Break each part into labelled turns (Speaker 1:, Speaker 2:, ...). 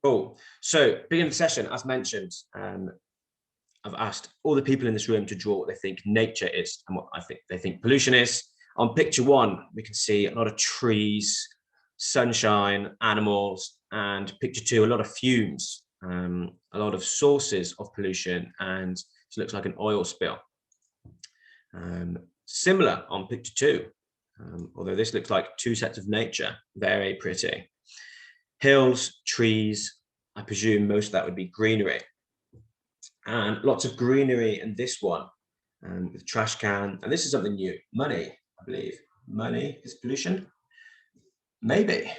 Speaker 1: Cool. So, beginning of the session, as mentioned, I've asked all the people in this room to draw what they think nature is and what they think pollution is. On picture one, we can see a lot of trees, sunshine, animals, and picture two, a lot of fumes, a lot of sources of pollution, and it looks like an oil spill. Similar on picture two, although this looks like two sets of nature, very pretty. Hills, trees, I presume most of that would be greenery. And lots of greenery in this one, with trash can, and this is something new, money, I believe. Money is pollution? Maybe.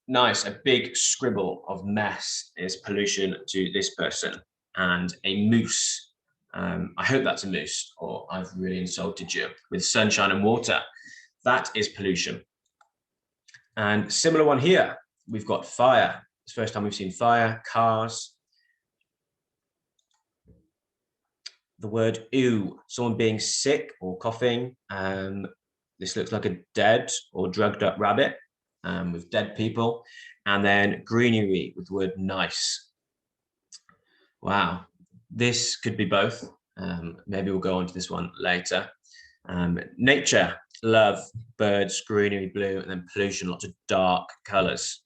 Speaker 1: Nice, a big scribble of mess is pollution to this person. And a moose, I hope that's a moose, or I've really insulted you, with sunshine and water. That is pollution. And similar one here, we've got fire. It's the first time we've seen fire, cars. The word ew, someone being sick or coughing. This looks like a dead or drugged up rabbit with dead people. And then greenery with the word nice. Wow, this could be both. Maybe we'll go on to this one later. Nature, love, birds, greenery, blue, and then pollution, lots of dark colors.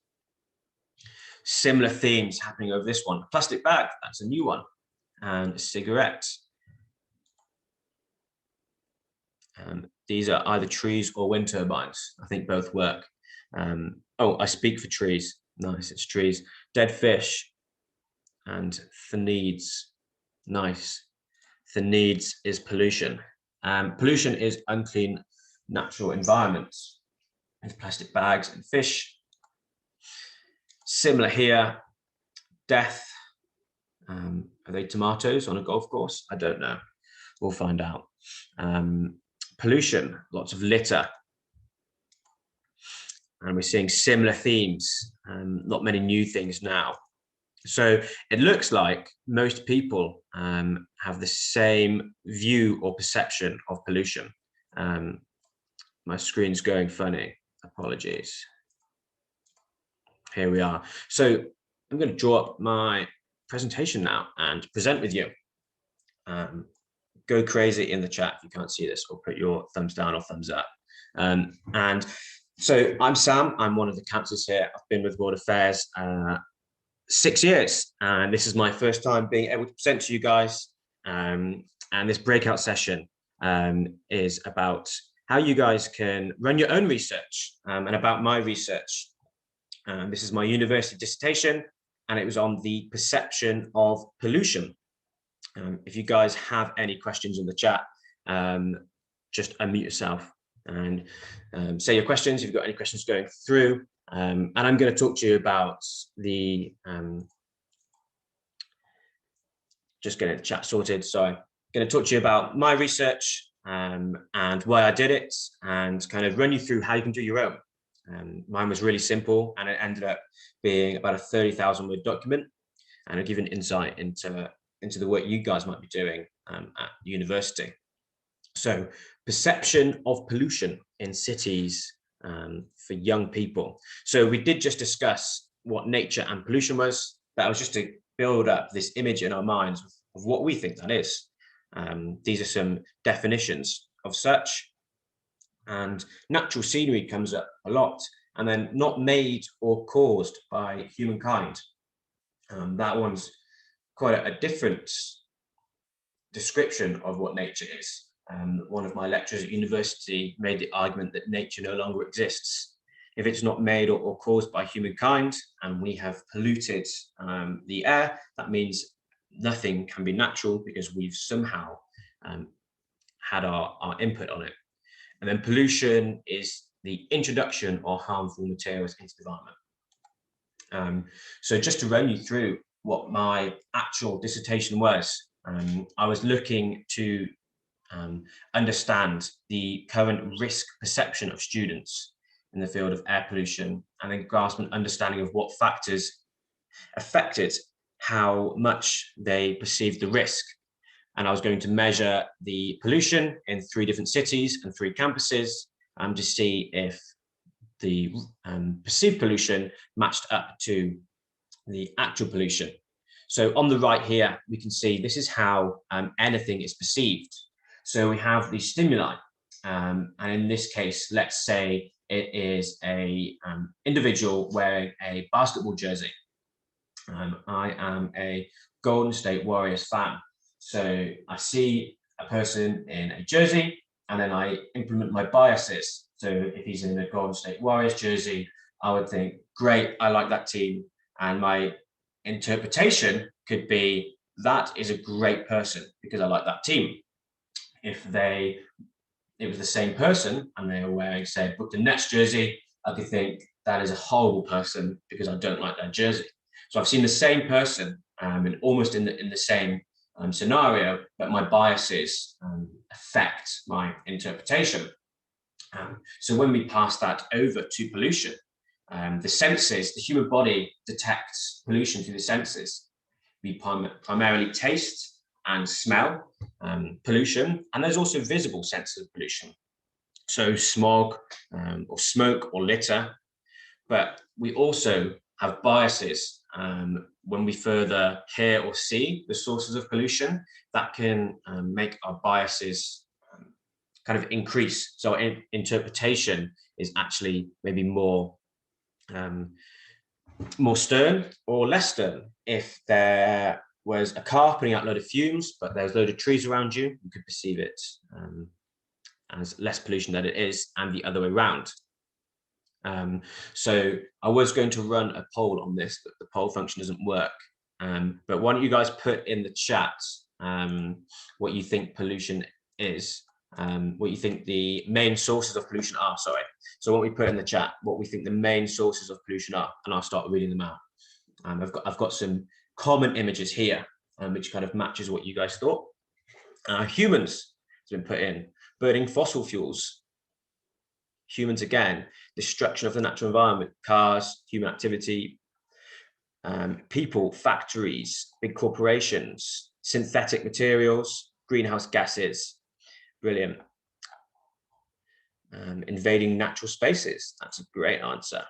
Speaker 1: Similar themes happening over this one. Plastic bag, that's a new one. And a cigarette. These are either trees or wind turbines. I think both work. Oh, I speak for trees. Nice, it's trees. Dead fish and needs. Nice. Needs is pollution. Pollution is unclean natural environments with plastic bags and fish. Similar here, death. Are they tomatoes on a golf course? I don't know. We'll find out. Pollution, lots of litter. And we're seeing similar themes, not many new things now. So it looks like most people have the same view or perception of pollution. My screen's going funny, apologies. Here we are. So I'm going to draw up my presentation now and present with you. Go crazy in the chat if you can't see this, or put your thumbs down or thumbs up. And so I'm Sam, I'm one of the counsellors here. I've been with World Affairs 6 years, and this is my first time being able to present to you guys. And this breakout session is about how you guys can run your own research, and about my research. This is my university dissertation, and it was on the perception of pollution. If you guys have any questions in the chat, just unmute yourself and say your questions if you've got any questions going through. And I'm going to talk to you about the, just getting the chat sorted. So I'm going to talk to you about my research and why I did it, and kind of run you through how you can do your own. Mine was really simple, and it ended up being about a 30,000 word document, and I'll give an insight into the work you guys might be doing at university. So, perception of pollution in cities for young people. So we did just discuss what nature and pollution was. That was just to build up this image in our minds of what we think that is. These are some definitions of such. And natural scenery comes up a lot. And then not made or caused by humankind. That one's quite a different description of what nature is. One of my lecturers at university made the argument that nature no longer exists if it's not made or caused by humankind, and we have polluted the air. That means nothing can be natural because we've somehow had our input on it. And then pollution is the introduction of harmful materials into the environment. So just to run you through what my actual dissertation was, I was looking to understand the current risk perception of students in the field of air pollution, and then grasp an understanding of what factors affected how much they perceived the risk. And I was going to measure the pollution in 3 different cities and 3 campuses to see if the perceived pollution matched up to the actual pollution. So on the right here, we can see this is how anything is perceived. So we have the stimuli, and in this case, let's say it is a individual wearing a basketball jersey. I am a Golden State Warriors fan. So I see a person in a jersey, and then I implement my biases. So if he's in a Golden State Warriors jersey, I would think, great, I like that team. And my interpretation could be, that is a great person because I like that team. If it was the same person and they were wearing, say, Brooklyn Nets jersey, I could think that is a horrible person because I don't like that jersey. So I've seen the same person and almost in the same scenario, but my biases affect my interpretation. So when we pass that over to pollution, the senses, the human body detects pollution through the senses. We primarily taste and smell pollution, and there's also visible senses of pollution. So smog or smoke or litter, but we also have biases when we further hear or see the sources of pollution that can make our biases kind of increase. So interpretation is actually maybe more stern or less stern. If there was a car putting out a load of fumes, but there's a load of trees around you, you could perceive it as less pollution than it is, and the other way around. So I was going to run a poll on this, but the poll function doesn't work. But why don't you guys put in the chat what you think pollution is, what you think the main sources of pollution are, sorry. So what we put in the chat, what we think the main sources of pollution are, and I'll start reading them out. I've got some common images here, which kind of matches what you guys thought. Humans has been put in, burning fossil fuels. Humans again, destruction of the natural environment, cars, human activity, people, factories, big corporations, synthetic materials, greenhouse gases. Brilliant. Invading natural spaces. That's a great answer.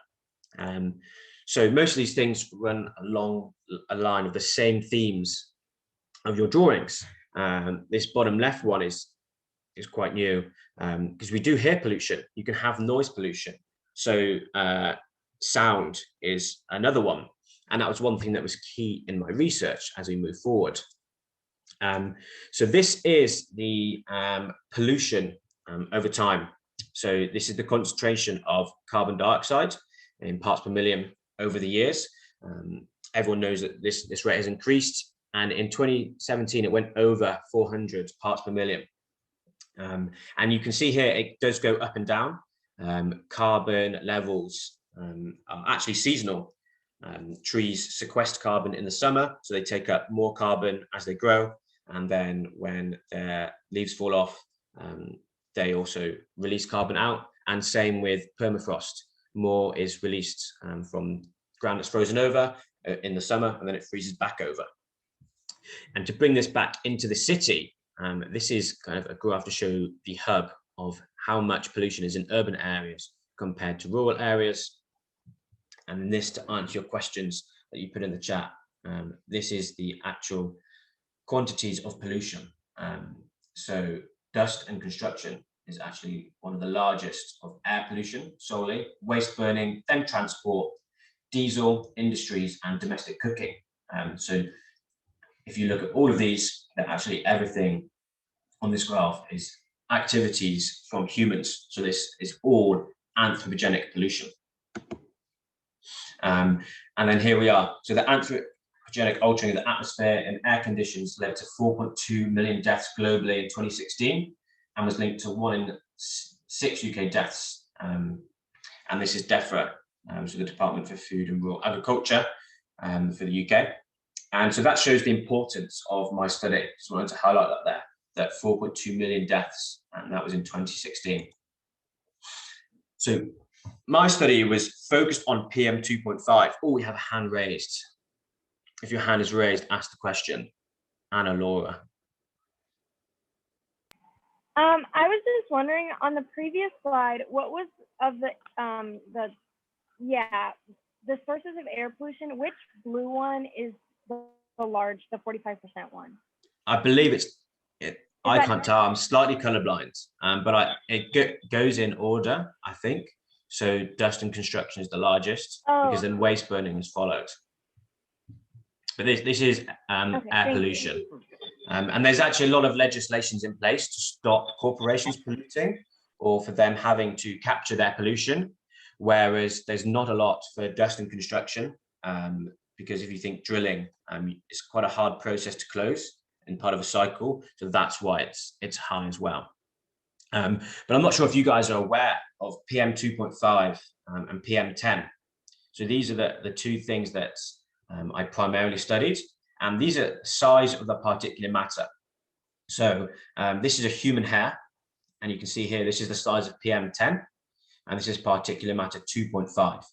Speaker 1: So most of these things run along a line of the same themes of your drawings. This bottom left one is quite new because we do hear pollution. You can have noise pollution. So sound is another one. And that was one thing that was key in my research as we move forward. So this is the pollution over time. So this is the concentration of carbon dioxide in parts per million over the years. Everyone knows that this rate has increased. And in 2017, it went over 400 parts per million. And you can see here, it does go up and down. Carbon levels are actually seasonal. Trees sequester carbon in the summer, so they take up more carbon as they grow. And then when their leaves fall off, they also release carbon out. And same with permafrost. More is released from ground that's frozen over in the summer, and then it freezes back over. And to bring this back into the city, this is kind of a graph to show the hub of how much pollution is in urban areas compared to rural areas. And this, to answer your questions that you put in the chat, this is the actual quantities of pollution. So dust and construction is actually one of the largest of air pollution solely, waste burning, then transport, diesel, industries, and domestic cooking. So if you look at all of these, then actually everything on this graph is activities from humans. So this is all anthropogenic pollution. And then here we are. So the anthropogenic altering of the atmosphere and air conditions led to 4.2 million deaths globally in 2016 and was linked to 1 in 6 UK deaths. And this is DEFRA, so the Department for Food and Rural Agriculture for the UK. And so that shows the importance of my study. Just wanted to highlight that there, that 4.2 million deaths, and that was in 2016. So my study was focused on PM 2.5. Oh, we have a hand raised. If your hand is raised, ask the question. Anna Laura.
Speaker 2: I was just wondering, on the previous slide, what was of the sources of air pollution, which blue one is the large, the 45% one?
Speaker 1: I believe I
Speaker 2: that-
Speaker 1: can't tell. I'm slightly colorblind, but it goes in order, I think. So dust and construction is the largest, because then waste burning is followed. But this is air pollution. And there's actually a lot of legislations in place to stop corporations polluting, or for them having to capture their pollution, whereas there's not a lot for dust and construction, because if you think drilling, it's quite a hard process to close in part of a cycle, so that's why it's high as well. But I'm not sure if you guys are aware of PM 2.5 and PM 10. So these are the two things that I primarily studied, and these are the size of the particulate matter. So this is a human hair, and you can see here, this is the size of PM 10, and this is particulate matter 2.5.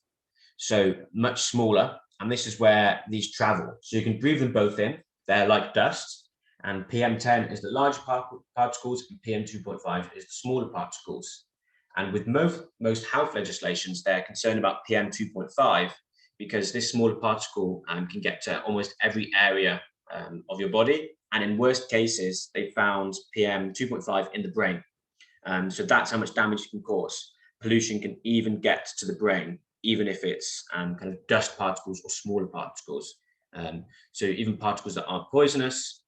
Speaker 1: So much smaller, and this is where these travel. So you can breathe them both in. They're like dust, and PM 10 is the larger particles, and PM 2.5 is the smaller particles. And with most health legislations, they're concerned about PM 2.5 because this smaller particle can get to almost every area of your body. And in worst cases, they found PM 2.5 in the brain. So that's how much damage it can cause. Pollution can even get to the brain, even if it's kind of dust particles or smaller particles. So even particles that aren't poisonous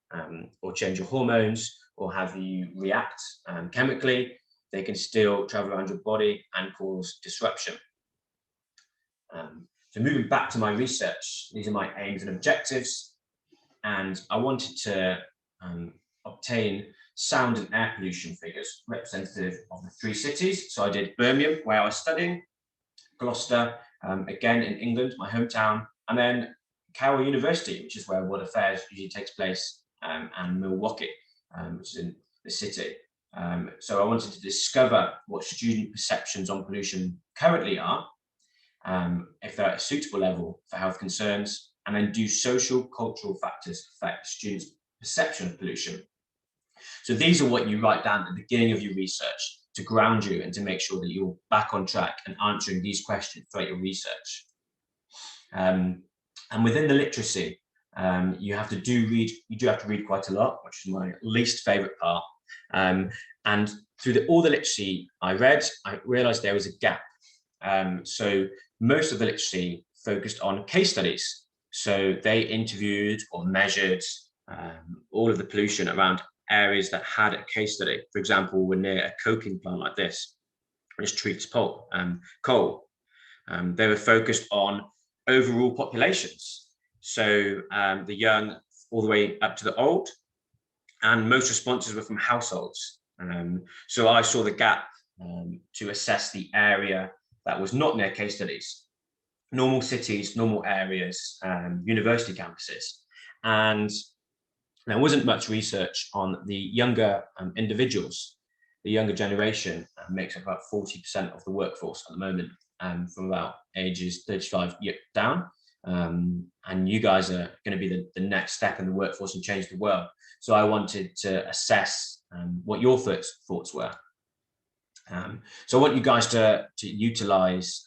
Speaker 1: or change your hormones or have you react chemically, they can still travel around your body and cause disruption. So moving back to my research, these are my aims and objectives. And I wanted to obtain sound and air pollution figures representative of the three cities. So I did Birmingham, where I was studying, Gloucester, again in England, my hometown, and then Cowell University, which is where World Affairs usually takes place, and Milwaukee, which is in the city. So I wanted to discover what student perceptions on pollution currently are, if they're at a suitable level for health concerns, and then do social cultural factors affect students' perception of pollution. So these are what you write down at the beginning of your research to ground you and to make sure that you're back on track and answering these questions throughout your research. And within the literacy, you do have to read quite a lot, which is my least favorite part. And through all the literacy I read, I realized there was a gap. So most of the literacy focused on case studies. So they interviewed or measured all of the pollution around areas that had a case study. For example, we're near a coking plant like this, which treats coal. They were focused on overall populations. So the young all the way up to the old, and most responses were from households. So I saw the gap to assess the area that was not near case studies, normal cities, normal areas, university campuses. And there wasn't much research on the younger individuals. The younger generation makes up about 40% of the workforce at the moment, from about ages 35 down. And you guys are going to be the next step in the workforce and change the world. So I wanted to assess what your thoughts were. So I want you guys to utilize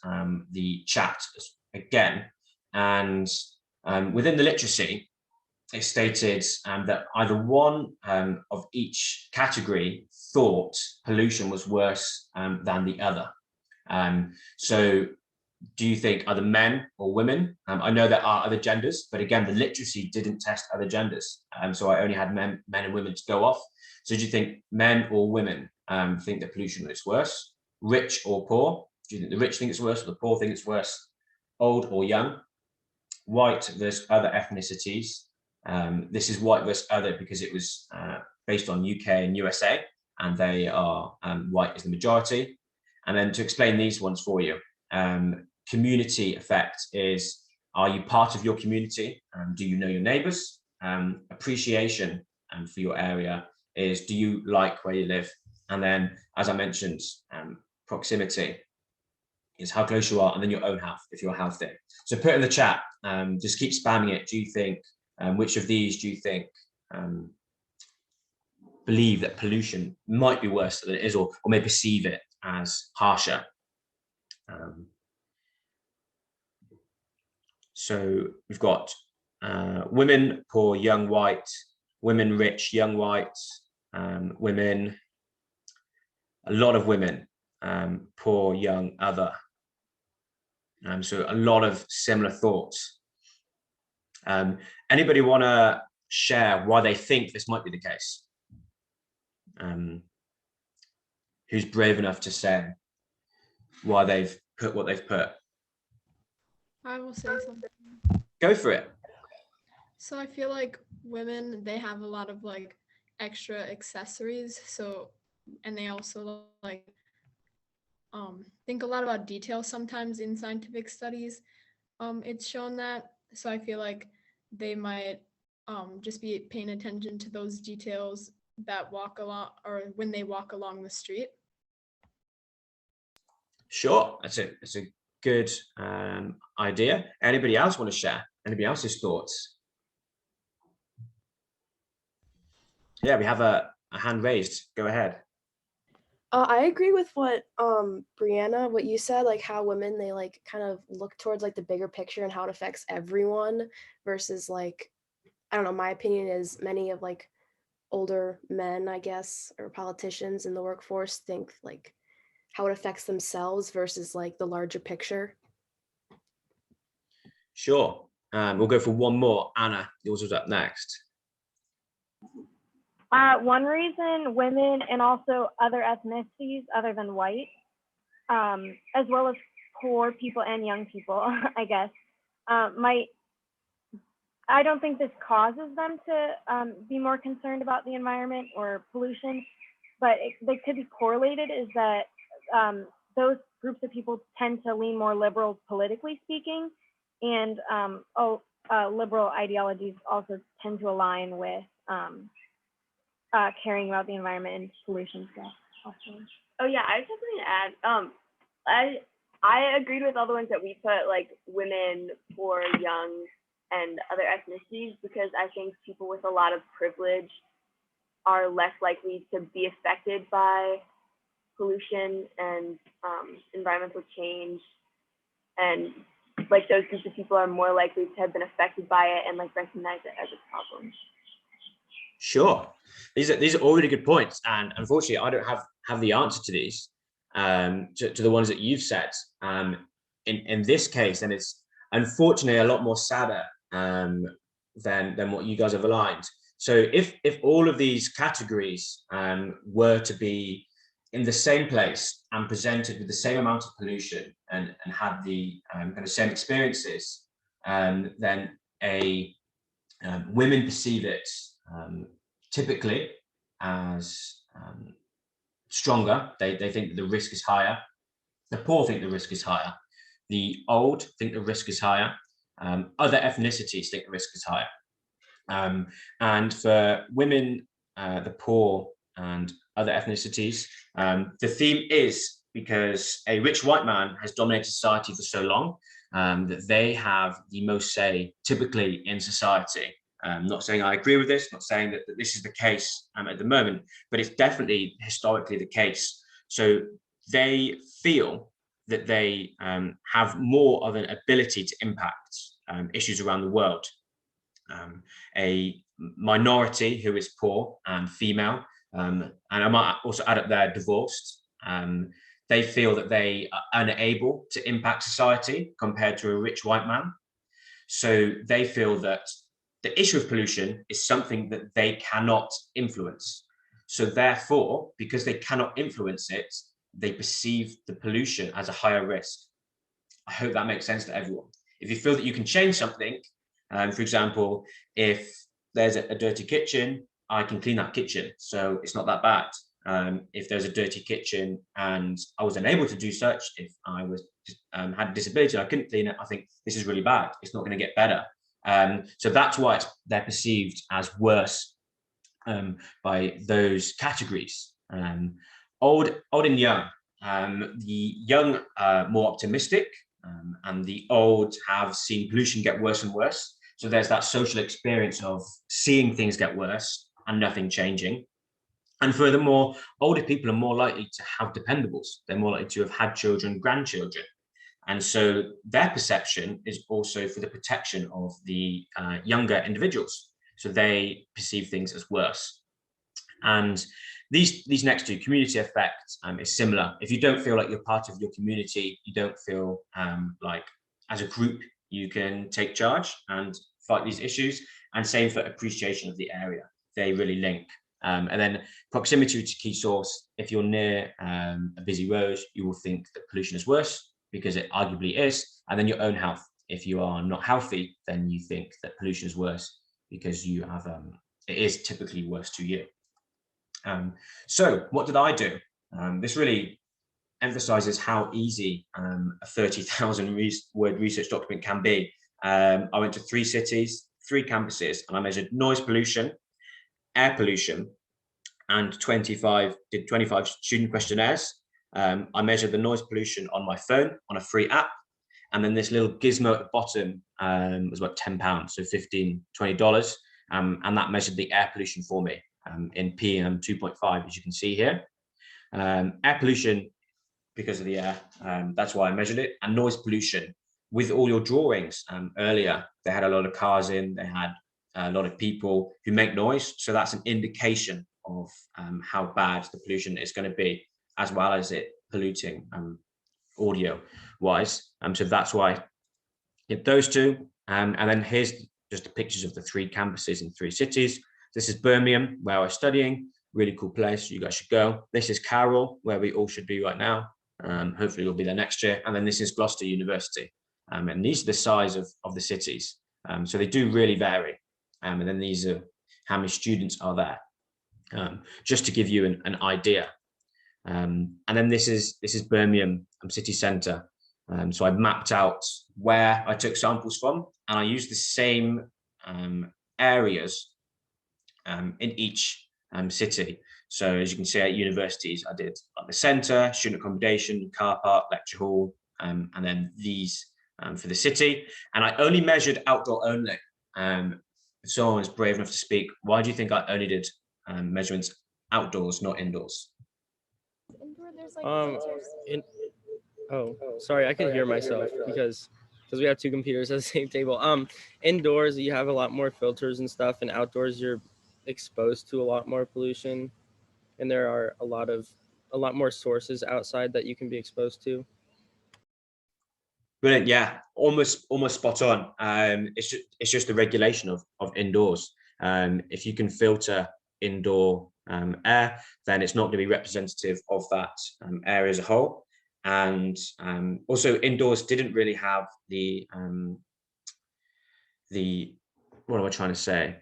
Speaker 1: the chat again. And within the literacy, it stated that either one of each category thought pollution was worse than the other. So do you think either men or women? I know there are other genders, but again, the literacy didn't test other genders. So I only had men and women to go off. So do you think men or women think that pollution is worse? Rich or poor? Do you think the rich think it's worse or the poor think it's worse? Old or young? White versus other ethnicities. This is white versus other because it was based on UK and USA, and they are white is the majority. And then to explain these ones for you, community effect is, are you part of your community? Do you know your neighbours? Appreciation for your area is, do you like where you live? And then, as I mentioned, proximity is how close you are, and then your own health, if you're healthy. So put it in the chat, just keep spamming it. Do you think, which of these do you think believe that pollution might be worse than it is, or may perceive it as harsher? So we've got women, poor, young, white, women, rich, young, white, women, a lot of women, poor, young, other. So a lot of similar thoughts. Anybody want to share why they think this might be the case? Who's brave enough to say why they've put what they've put?
Speaker 3: I will say something.
Speaker 1: Go for it.
Speaker 3: So I feel like women, they have a lot of like extra accessories. So, and they also like think a lot about details sometimes in scientific studies. It's shown that. So I feel like they might just be paying attention to those details that walk along or when they walk along the street.
Speaker 1: Sure, that's a good idea. Anybody else want to share? Anybody else's thoughts? Yeah, we have a hand raised. Go ahead.
Speaker 4: I agree with what Brianna, what you said, like how women, they like kind of look towards like the bigger picture and how it affects everyone versus like, I don't know, my opinion is many of like older men, I guess, or politicians in the workforce think like how it affects themselves versus like the larger picture.
Speaker 1: Sure. We'll go for one more. Anna, yours was up next.
Speaker 2: One reason women and also other ethnicities other than white, as well as poor people and young people, I guess, I don't think this causes them to be more concerned about the environment or pollution, but they could be correlated is that those groups of people tend to lean more liberal politically speaking, and liberal ideologies also tend to align with caring about the environment and pollution stuff. Also.
Speaker 5: Oh yeah, I was just going to add. I agreed with all the ones that we put, like women, poor, young, and other ethnicities, because I think people with a lot of privilege are less likely to be affected by pollution and environmental change, and like those groups of people are more likely to have been affected by it and like recognize it as a problem.
Speaker 1: Sure, these are all really good points, and unfortunately, I don't have the answer to these, to the ones that you've said. In this case, and it's unfortunately a lot more sadder than what you guys have aligned. So if all of these categories were to be in the same place and presented with the same amount of pollution and had the kind of same experiences, then women perceive it typically as stronger. They think that the risk is higher. The poor think the risk is higher. The old think the risk is higher. Other ethnicities think the risk is higher. And for women, the poor, and other ethnicities, the theme is because a rich white man has dominated society for so long that they have the most say typically in society. Not saying I agree with this, not saying that this is the case at the moment, but it's definitely historically the case. So they feel that they have more of an ability to impact issues around the world. A minority who is poor and female, and I might also add up there divorced, they feel that they are unable to impact society compared to a rich white man. So they feel that the issue of pollution is something that they cannot influence. So therefore, because they cannot influence it, they perceive the pollution as a higher risk. I hope that makes sense to everyone. If you feel that you can change something, for example, if there's a dirty kitchen, I can clean that kitchen, so it's not that bad. If there's a dirty kitchen and I was unable to do such, if I was had a disability and I couldn't clean it, I think this is really bad. It's not going to get better. So that's why they're perceived as worse by those categories. Old and young. The young are more optimistic, and the old have seen pollution get worse and worse. So there's that social experience of seeing things get worse and nothing changing. And furthermore, older people are more likely to have dependables. They're more likely to have had children, grandchildren. And so their perception is also for the protection of the younger individuals. So they perceive things as worse. And these next two, community effect, is similar. If you don't feel like you're part of your community, you don't feel like as a group you can take charge and fight these issues. And same for appreciation of the area. They really link. And then proximity to key source. If you're near a busy road, you will think that pollution is worse because it arguably is. And then your own health. If you are not healthy, then you think that pollution is worse because you have it is typically worse to you. So what did I do? This really emphasizes how easy a 30,000 word research document can be. I went to 3 cities, 3 campuses, and I measured noise pollution, air pollution, and 25 student questionnaires. I measured the noise pollution on my phone on a free app. And then this little gizmo at the bottom was about £10, so $15, $20. And that measured the air pollution for me in PM 2.5, as you can see here. Air pollution, because of the air, that's why I measured it. And noise pollution, with all your drawings earlier, they had a lot of cars in, they had a lot of people who make noise. So that's an indication of how bad the pollution is going to be, as well as it polluting audio wise. So that's why I did those two. And then here's just the pictures of the 3 campuses in 3 cities. This is Birmingham, where I was studying. Really cool place. You guys should go. This is Carroll, where we all should be right now. Hopefully we'll be there next year. And then this is Gloucester University. And these are the size of the cities. So they do really vary. And then these are how many students are there, just to give you an idea. And then this is Birmingham city centre. So I mapped out where I took samples from, and I used the same areas in each city. So as you can see at universities, I did like the centre, student accommodation, car park, lecture hall, and then these for the city. And I only measured outdoor only. If someone was brave enough to speak, why do you think I only did measurements outdoors, not indoors?
Speaker 6: Oh, sorry, I can hear myself because we have 2 computers at the same table. Indoors you have a lot more filters and stuff, and outdoors you're exposed to a lot more pollution, and there are a lot more sources outside that you can be exposed to.
Speaker 1: Brilliant, yeah, almost spot on. It's just the regulation of indoors. If you can filter indoor air, then it's not going to be representative of that area as a whole. And also indoors didn't really have the what am I trying to say?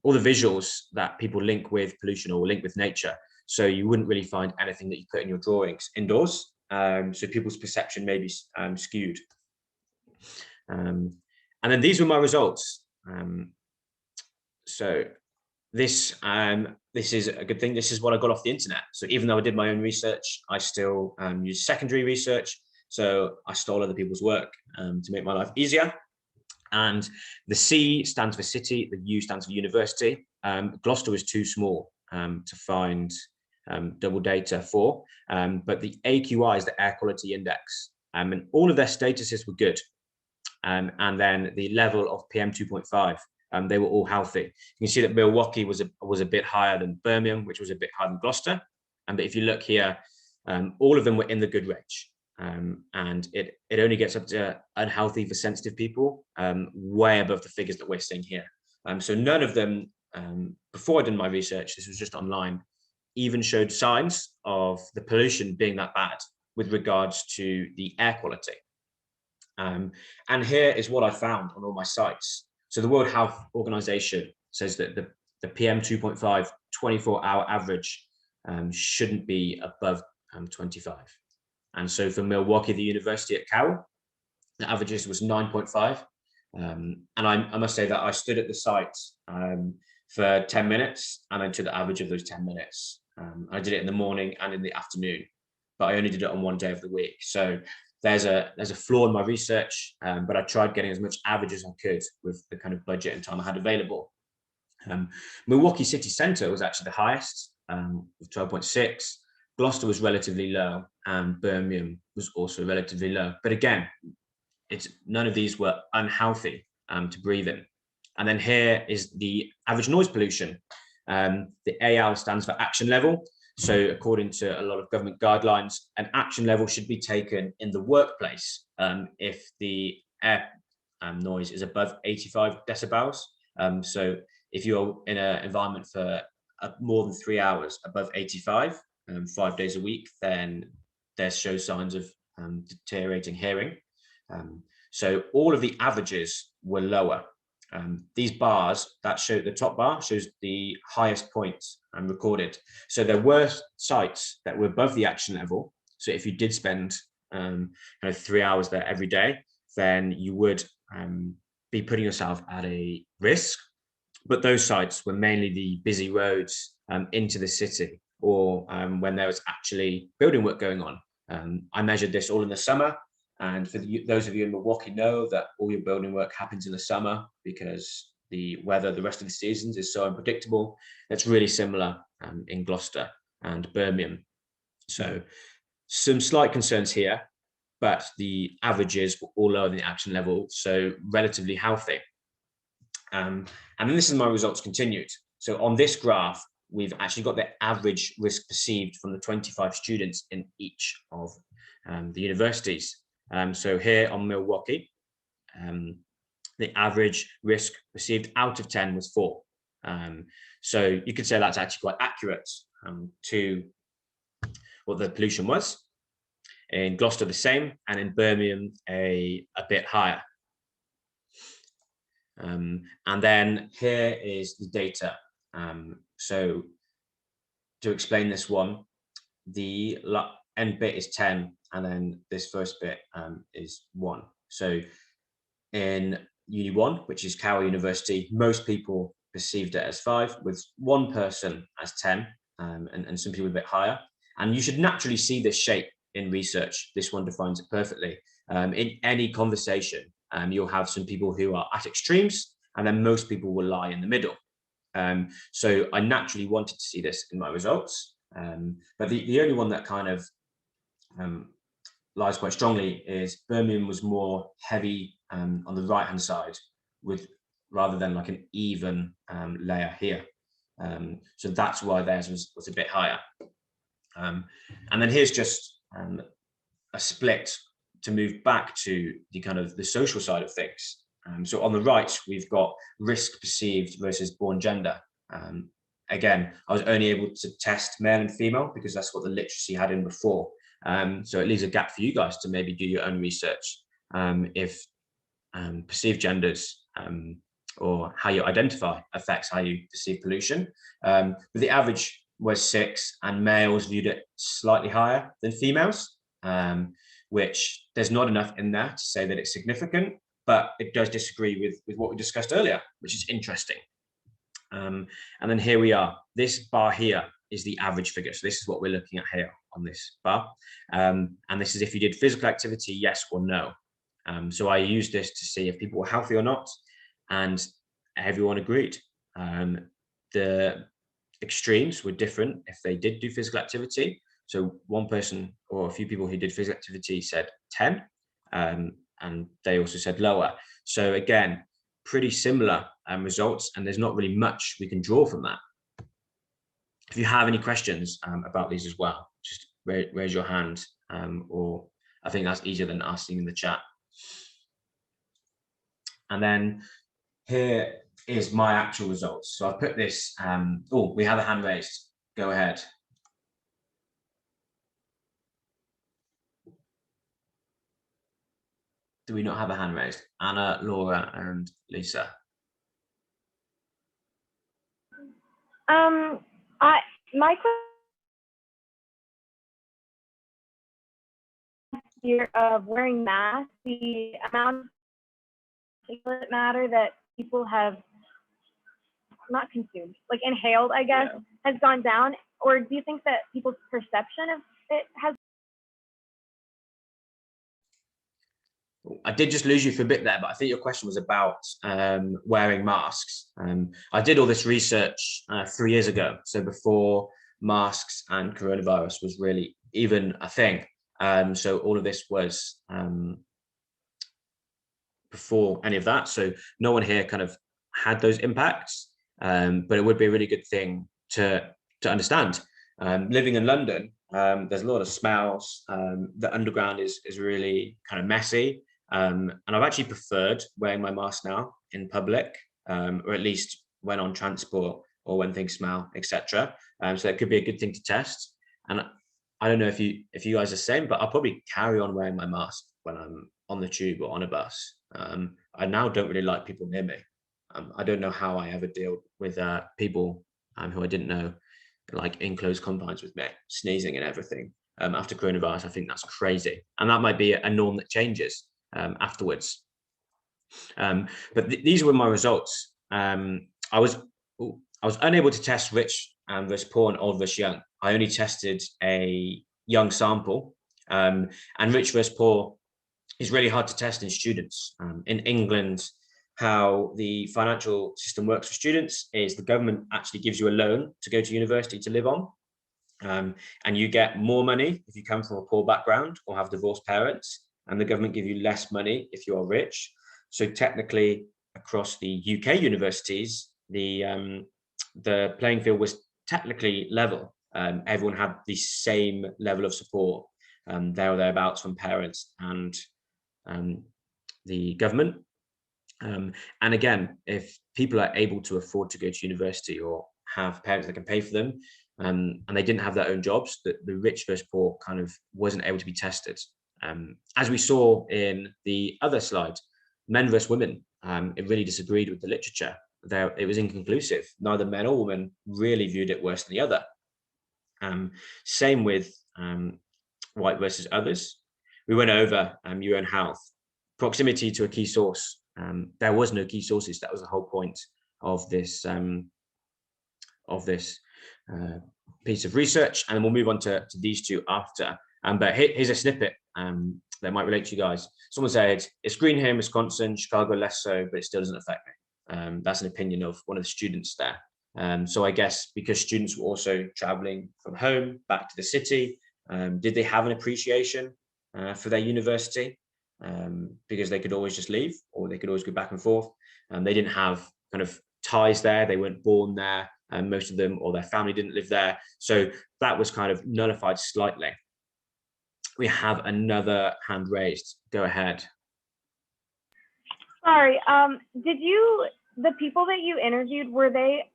Speaker 1: All the visuals that people link with pollution or link with nature. So you wouldn't really find anything that you put in your drawings indoors. So people's perception may be skewed. And then these were my results. So this is a good thing. This is what I got off the internet. So even though I did my own research, I still used secondary research. So I stole other people's work to make my life easier. And the C stands for city, the U stands for university. Gloucester was too small to find double data for, but the AQI is the air quality index, and all of their statuses were good. And then the level of PM 2.5, they were all healthy. You can see that Milwaukee was a bit higher than Birmingham, which was a bit higher than Gloucester. But if you look here, all of them were in the good range. And it only gets up to unhealthy for sensitive people, way above the figures that we're seeing here. So none of them, before I did my research, this was just online, even showed signs of the pollution being that bad with regards to the air quality. And here is what I found on all my sites. So the World Health Organization says that the PM 2.5 24-hour average shouldn't be above 25. And so for Milwaukee, the university at Carroll, the averages was 9.5. And I must say that I stood at the site for 10 minutes and I took the average of those 10 minutes. I did it in the morning and in the afternoon, but I only did it on one day of the week. So there's a flaw in my research, but I tried getting as much average as I could with the kind of budget and time I had available. Milwaukee city centre was actually the highest, with 12.6. Gloucester was relatively low, and Birmingham was also relatively low. But again, none of these were unhealthy to breathe in. And then here is the average noise pollution. The AL stands for action level. So according to a lot of government guidelines, an action level should be taken in the workplace if the air noise is above 85 decibels. So if you're in an environment for more than 3 hours above 85, 5 days a week, then there shows signs of deteriorating hearing. So all of the averages were lower. These bars that show, the top bar shows the highest points recorded. So there were sites that were above the action level. So if you did spend 3 hours there every day, then you would be putting yourself at a risk. But those sites were mainly the busy roads into the city, or when there was actually building work going on. I measured this all in the summer. And for those of you in Milwaukee know that all your building work happens in the summer because the weather the rest of the seasons is so unpredictable. That's really similar in Gloucester and Birmingham. So some slight concerns here, but the averages were all lower than the action level, so relatively healthy. And then this is my results continued. So on this graph, we've actually got the average risk perceived from the 25 students in each of the universities. So here on Milwaukee, the average risk perceived out of 10 was 4. So you could say that's actually quite accurate to what the pollution was. In Gloucester, the same, and in Birmingham, a bit higher. And then here is the data. So to explain this one, the end bit is 10, and then this first bit is 1. So in Uni 1, which is Cowell University, most people perceived it as 5, with one person as 10, and some people a bit higher. And you should naturally see this shape in research. This one defines it perfectly. In any conversation, you'll have some people who are at extremes, and then most people will lie in the middle. So I naturally wanted to see this in my results. But the only one that kind of lies quite strongly is Birmingham was more heavy on the right hand side, with rather than like an even layer here. So that's why theirs was a bit higher. And then here's just a split to move back to the kind of the social side of things. So on the right, we've got risk perceived versus born gender. Again, I was only able to test male and female because that's what the literacy had in before. So it leaves a gap for you guys to maybe do your own research if perceived genders or how you identify affects how you perceive pollution. But the average was 6, and males viewed it slightly higher than females, which there's not enough in there to say that it's significant, but it does disagree with what we discussed earlier, which is interesting. And then here we are. This bar here is the average figure. So this is what we're looking at here on this bar. And this is if you did physical activity, yes or no. So I used this to see if people were healthy or not, and everyone agreed. The extremes were different if they did do physical activity. So one person or a few people who did physical activity said 10, and they also said lower. So again, pretty similar results, and there's not really much we can draw from that. If you have any questions about these as well, just raise your hand, or I think that's easier than asking in the chat. And then here is my actual results. So I've put this, oh, we have a hand raised. Go ahead. Do we not have a hand raised? Anna, Laura, and Lisa.
Speaker 2: My fear of wearing masks, the amount of particulate matter that people have not consumed, like inhaled, I guess, has gone down? Or do you think that people's perception of it has?
Speaker 1: I did just lose you for a bit there, but I think your question was about wearing masks. I did all this research 3 years ago, so before masks and coronavirus was really even a thing. So all of this was before any of that. So no one here kind of had those impacts, but it would be a really good thing to understand. Living in London, there's a lot of smells. The underground is really kind of messy. And I've actually preferred wearing my mask now in public, or at least when on transport or when things smell, etc. So that could be a good thing to test. And I don't know if you guys are the same, but I'll probably carry on wearing my mask when I'm on the tube or on a bus. I now don't really like people near me. I don't know how I ever deal with people who I didn't know, like in close confines with me, sneezing and everything. After coronavirus, I think that's crazy, and that might be a norm that changes afterwards. But these were my results. I was unable to test rich versus poor and old versus young. I only tested a young sample, and rich versus poor is really hard to test in students. In England, how the financial system works for students is the government actually gives you a loan to go to university to live on. And you get more money if you come from a poor background or have divorced parents, and the government give you less money if you are rich. So technically, across the UK universities, the playing field was technically level. Everyone had the same level of support, there or thereabouts, from parents and the government. And again, if people are able to afford to go to university or have parents that can pay for them, and they didn't have their own jobs, the rich versus poor kind of wasn't able to be tested. As we saw in the other slide, men versus women, it really disagreed with the literature. It was inconclusive. Neither men or women really viewed it worse than the other. Same with white versus others. We went over your own health, proximity to a key source. There was no key sources. That was the whole point of this piece of research, and then we'll move on to these two after. But here's a snippet that might relate to you guys. Someone said, it's green here in Wisconsin, Chicago less so, but it still doesn't affect me. That's an opinion of one of the students there. So I guess because students were also traveling from home back to the city, did they have an appreciation for their university? Because they could always just leave, or they could always go back and forth. They didn't have kind of ties there. They weren't born there, most of them, or their family didn't live there. So that was kind of nullified slightly. We have another hand raised. Go ahead.
Speaker 2: Sorry, the people that you interviewed, were they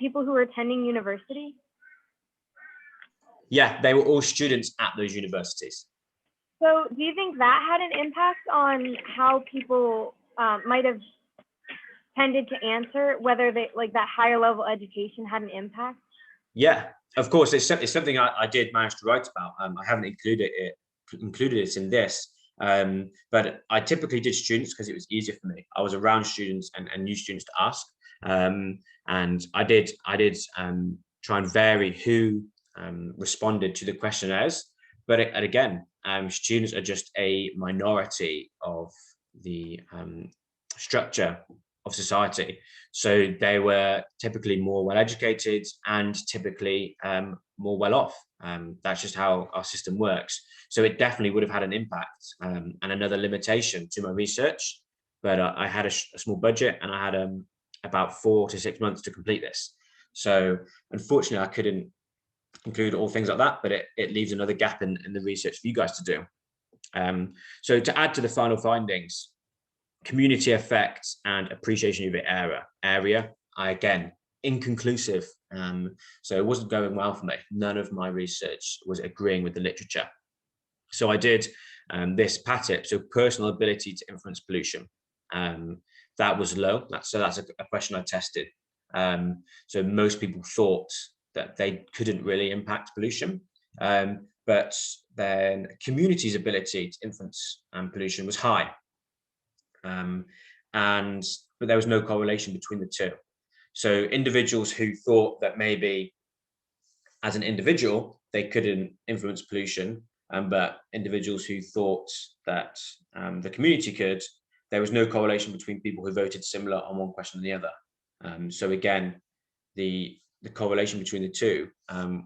Speaker 2: people who were attending university?
Speaker 1: Yeah, they were all students at those universities.
Speaker 2: So do you think that had an impact on how people might have tended to answer, whether they, like, that higher level education had an impact?
Speaker 1: Yeah, of course. It's something I did manage to write about. I haven't included it in this, but I typically did students because it was easier for me. I was around students and new students to ask, and I did try and vary who responded to the questionnaires. But again, students are just a minority of the structure of society. So they were typically more well educated and typically more well off. That's just how our system works. So it definitely would have had an impact, and another limitation to my research. But I had a small budget, and I had about 4 to 6 months to complete this. So unfortunately, I couldn't include all things like that, but it leaves another gap in the research for you guys to do. So to add to the final findings, community effect and appreciation of the area, again, inconclusive. So it wasn't going well for me. None of my research was agreeing with the literature. So I did this PATIP, so personal ability to influence pollution. That was low. That's a question I tested. So most people thought that they couldn't really impact pollution. But then community's ability to influence pollution was high. But there was no correlation between the two. So individuals who thought that maybe as an individual they couldn't influence pollution, but individuals who thought that the community could, there was no correlation between people who voted similar on one question than the other. So again, the the correlation between the two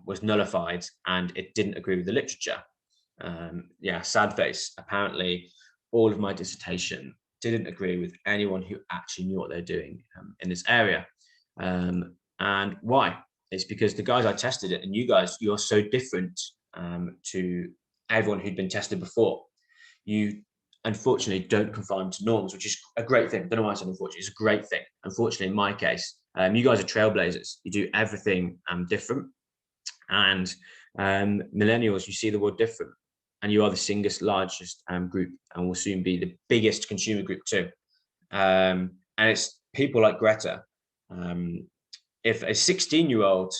Speaker 1: was nullified, and it didn't agree with the literature. Yeah, sad face. Apparently, all of my dissertation didn't agree with anyone who actually knew what they're doing in this area. And why? It's because the guys I tested it, and you guys, you're so different to everyone who'd been tested before. You unfortunately don't conform to norms, which is a great thing. I don't know why I said unfortunately, it's a great thing. Unfortunately, in my case, you guys are trailblazers. You do everything different. And millennials, you see the world different. And you are the single largest group, and will soon be the biggest consumer group too. And it's people like Greta. If a 16-year-old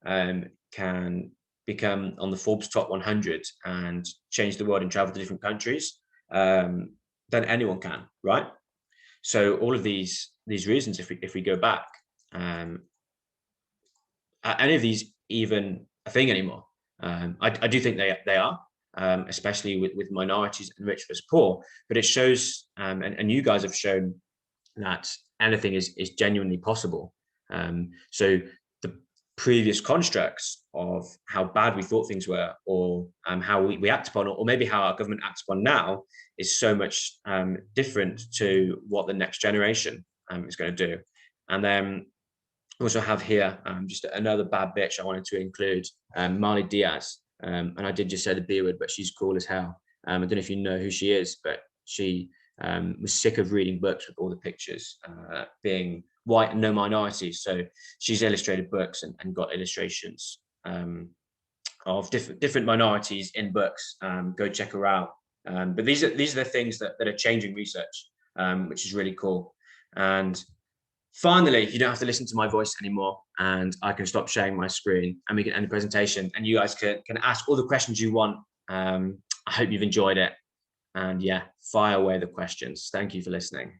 Speaker 1: can become on the Forbes top 100 and change the world and travel to different countries, then anyone can, right? So all of these reasons, if we go back, are any of these even a thing anymore? I do think they are, especially with minorities and rich versus poor. But it shows, and you guys have shown that anything is genuinely possible. So the previous constructs of how bad we thought things were, or how we act upon, or maybe how our government acts upon now, is so much different to what the next generation is going to do. And then also have here just another bad bitch I wanted to include, Marley Diaz. And I did just say the B word, but she's cool as hell. I don't know if you know who she is, but she was sick of reading books with all the pictures being white and no minorities. So she's illustrated books and got illustrations of different minorities in books. Go check her out. But these are the things that are changing research, which is really cool. And finally, you don't have to listen to my voice anymore, and I can stop sharing my screen, and we can end the presentation, and you guys can ask all the questions you want. I hope you've enjoyed it, and yeah, fire away the questions. Thank you for listening.